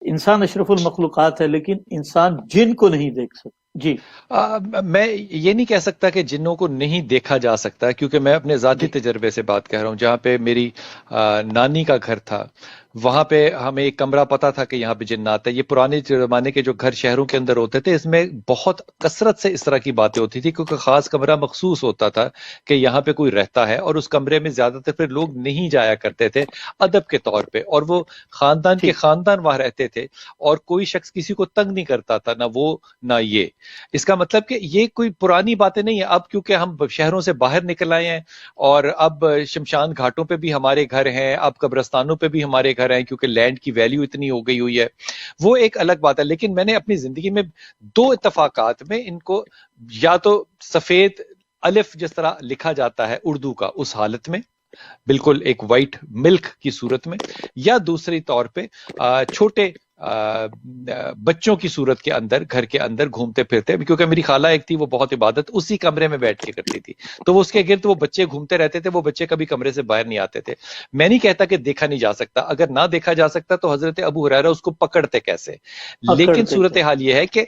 انسان اشرف المخلوقات ہے لیکن انسان جن کو نہیں دیکھ سکتا. جی میں یہ نہیں کہہ سکتا کہ جنوں کو نہیں دیکھا جا سکتا، کیونکہ میں اپنے ذاتی جی تجربے سے بات کہہ رہا ہوں. جہاں پہ میری نانی کا گھر تھا، وہاں پہ ہمیں ایک کمرہ پتا تھا کہ یہاں پہ جنات ہے. یہ پرانے زمانے کے جو گھر شہروں کے اندر ہوتے تھے، اس میں بہت کثرت سے اس طرح کی باتیں ہوتی تھی، کیونکہ خاص کمرہ مخصوص ہوتا تھا کہ یہاں پہ کوئی رہتا ہے، اور اس کمرے میں زیادہ تر پھر لوگ نہیں جایا کرتے تھے ادب کے طور پہ، اور وہ خاندان کے ٹھیک. خاندان وہاں رہتے تھے، اور کوئی شخص کسی کو تنگ نہیں کرتا تھا، نہ وہ نہ یہ. اس کا مطلب کہ یہ کوئی پرانی باتیں نہیں ہیں. اب کیونکہ ہم شہروں سے باہر نکل آئے ہیں، اور اب شمشان گھاٹوں پہ بھی ہمارے گھر ہیں، اب قبرستانوں پہ بھی ہمارے گھر ہیں، کیونکہ لینڈ کی ویلیو اتنی ہو گئی ہوئی ہے. وہ ایک الگ بات ہے. لیکن میں نے اپنی زندگی میں دو اتفاقات میں ان کو، یا تو سفید الف جس طرح لکھا جاتا ہے اردو کا اس حالت میں، بالکل ایک وائٹ ملک کی صورت میں، یا دوسری طور پہ چھوٹے بچوں کی صورت کے اندر گھر کے اندر گھومتے پھرتے. کیونکہ میری خالہ ایک تھی، وہ بہت عبادت اسی کمرے میں بیٹھ کے کرتی تھی، تو وہ اس کے گرد وہ بچے گھومتے رہتے تھے، وہ بچے کبھی کمرے سے باہر نہیں آتے تھے. میں نہیں کہتا کہ دیکھا نہیں جا سکتا، اگر نہ دیکھا جا سکتا تو حضرت ابو ہریرہ اس کو پکڑتے کیسے؟ لیکن اکڑتے کیا. صورتحال یہ ہے کہ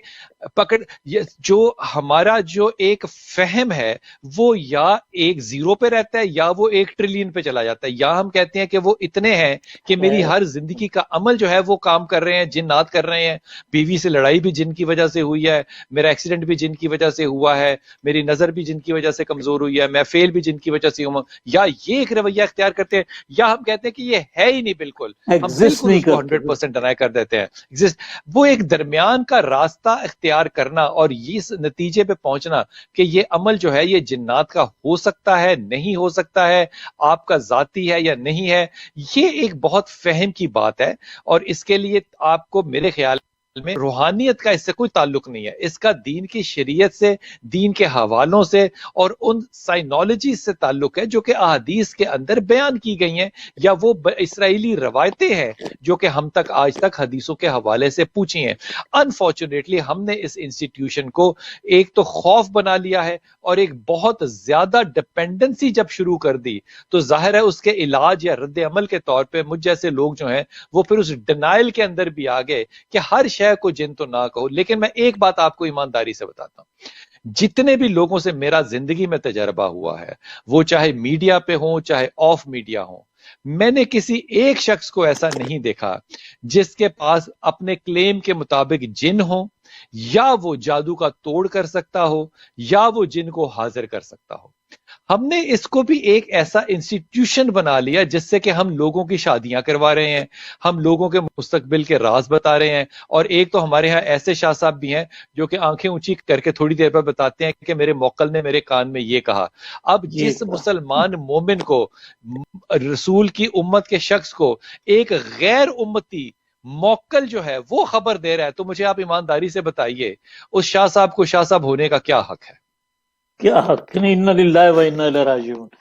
جو ہمارا جو ایک فہم ہے، وہ یا ایک زیرو پہ رہتا ہے یا وہ ایک ٹریلین پہ چلا جاتا ہے. یا ہم کہتے ہیں کہ وہ اتنے ہیں کہ میری ہر زندگی کا عمل جو ہے وہ کام کر رہے ہیں، جنات کر رہے ہیں. بیوی سے لڑائی بھی جن کی وجہ سے ہوئی ہے، میرا ایکسیڈنٹ بھی جن کی وجہ سے ہوا ہے، میری نظر بھی جن کی وجہ سے کمزور ہوئی ہے، میں فیل بھی جن کی وجہ سے ہوں. یا یہ ایک رویہ اختیار کرتے ہیں، یا ہم کہتے ہیں کہ یہ ہے ہی نہیں، بالکل ہم ایگزسٹ بالکل نہیں اس کو کرتے. 100% ڈرائی کر دیتے ہیں. وہ ایک درمیان کا راستہ اختیار کرنا اور اس نتیجے پہ پہنچنا کہ یہ عمل جو ہے یہ جنات کا ہو سکتا ہے، نہیں ہو سکتا ہے، آپ کا ذاتی ہے یا نہیں ہے، یہ ایک بہت فہم کی بات ہے. اور اس کے لیے آپ کو میرے خیال میں روحانیت کا اس سے کوئی تعلق نہیں ہے. اس کا دین کی شریعت سے، دین کے حوالوں سے اور ان سائنالوجی سے تعلق ہے جو کہ احادیث کے اندر بیان کی گئی ہیں، یا وہ اسرائیلی روایتیں ہیں جو کہ ہم تک آج تک حدیثوں کے حوالے سے پوچھی ہیں. انفارچونیٹلی ہم نے اس انسٹیٹیوشن کو ایک تو خوف بنا لیا ہے، اور ایک بہت زیادہ ڈپینڈنسی جب شروع کر دی تو ظاہر ہے اس کے علاج یا رد عمل کے طور پہ مجھ جیسے لوگ جو ہیں وہ پھر اس ڈینائل کے اندر بھی آ گئے کہ ہر شے کو جن تو نہ کہو. لیکن میں ایک بات آپ کو ایمانداری سے بتاتا ہوں، جتنے بھی لوگوں سے میرا زندگی میں تجربہ ہوا ہے، وہ چاہے میڈیا پہ ہوں چاہے آف میڈیا ہوں، میں نے کسی ایک شخص کو ایسا نہیں دیکھا جس کے پاس اپنے کلیم کے مطابق جن ہو، یا وہ جادو کا توڑ کر سکتا ہو، یا وہ جن کو حاضر کر سکتا ہو. ہم نے اس کو بھی ایک ایسا انسٹیٹیوشن بنا لیا جس سے کہ ہم لوگوں کی شادیاں کروا رہے ہیں، ہم لوگوں کے مستقبل کے راز بتا رہے ہیں. اور ایک تو ہمارے ہاں ایسے شاہ صاحب بھی ہیں جو کہ آنکھیں اونچی کر کے تھوڑی دیر پر بتاتے ہیں کہ میرے موکل نے میرے کان میں یہ کہا. اب یہ جس مسلمان مومن کو، رسول کی امت کے شخص کو، ایک غیر امتی موکل جو ہے وہ خبر دے رہا ہے، تو مجھے آپ ایمانداری سے بتائیے اس شاہ صاحب کو شاہ صاحب ہونے کا کیا حق ہے؟ کیا حق نہیں. انا للہ و انا الیہ راجعون.